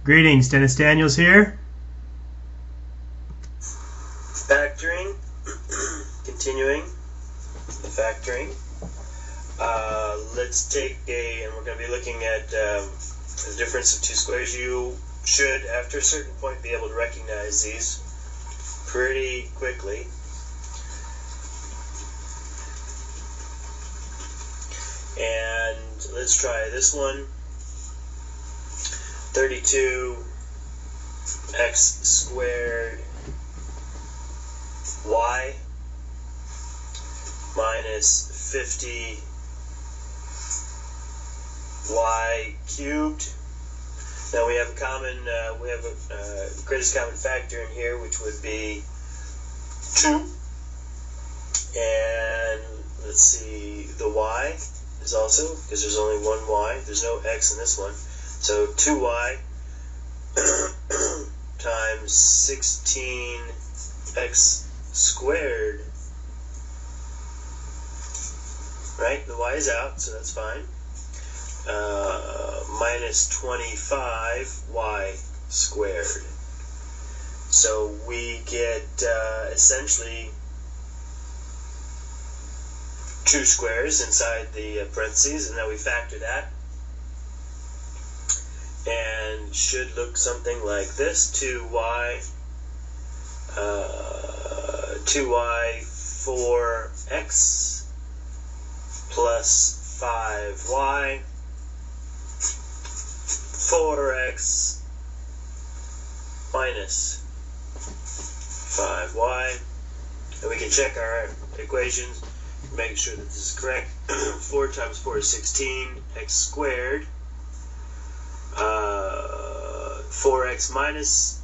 Greetings, Dennis Daniels here. Factoring, continuing the factoring. Let's take and we're going to be looking at the difference of two squares. You should, after a certain point, be able to recognize these pretty quickly. And let's try this one. 32x squared y minus 50y cubed. Now we have a greatest common factor in here, which would be 2. And let's see, the y is also, because there's only one y, there's no x in this one. So 2y times 16x squared, right? The y is out, so that's fine. Minus 25y squared. So we get essentially 2 squares inside the parentheses, and now we factor that. And should look something like this: 2y 4x plus 5y 4x minus 5y. And we can check our equations, make sure that this is correct. 4 times 4 is 16, x squared. 4x minus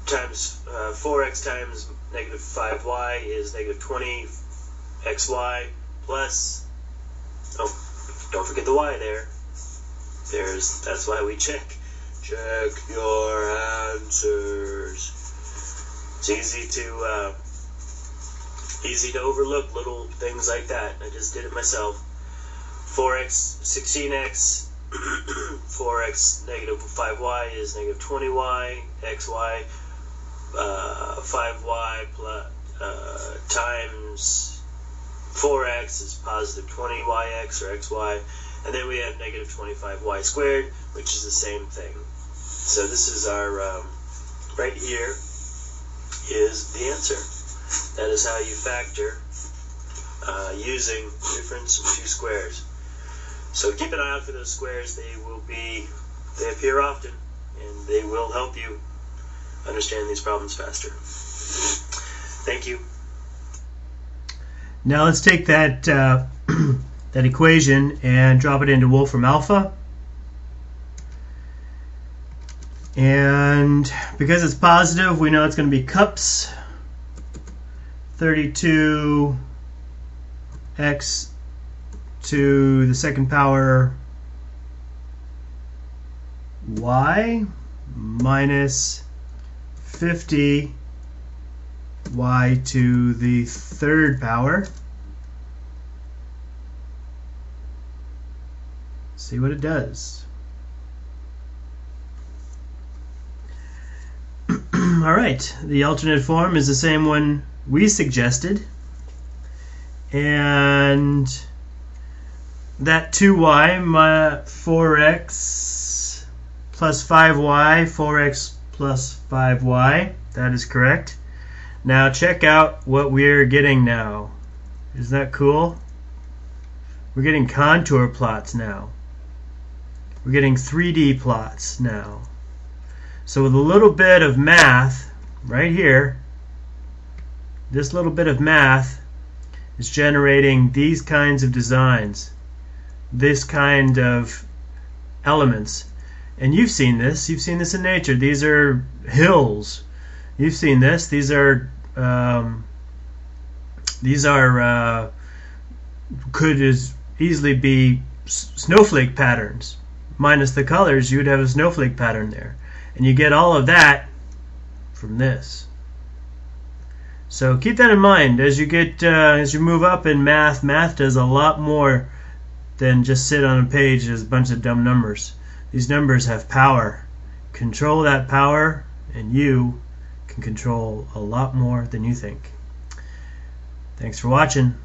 times 4x times negative 5y is negative 20xy plus, oh, don't forget the y there. That's why we check your answers. It's easy to overlook little things like that. I just did it myself. 4x, 16x, 4x negative 5y is negative 20y, xy, 5y plus, times 4x is positive 20yx or xy, and then we have negative 25y squared, which is the same thing. So this is our, right here is the answer. That is how you factor using the difference of two squares. So keep an eye out for those squares. They appear often, and they will help you understand these problems faster. Thank you. Now let's take that that equation and drop it into Wolfram Alpha. And because it's positive, we know it's going to be cups. 32x to the second power y minus 50 y to the third power. See what it does. Alright, the alternate form is the same one we suggested, and that 2y 4x plus 5y, 4x plus 5y, that is correct. Now check out what we're getting now. Isn't that cool? We're getting contour plots now. We're getting 3D plots now. So with a little bit of math right here, this little bit of math is generating these kinds of designs, this kind of elements. And you've seen this in nature. These are hills. You've seen this. These are could as easily be snowflake patterns. Minus the colors, you would have a snowflake pattern there. And you get all of that from this. So keep that in mind as you move up in math. Math does a lot more than just sit on a page as a bunch of dumb numbers. These numbers have power, control that power, and you can control a lot more than you think. Thanks for watching.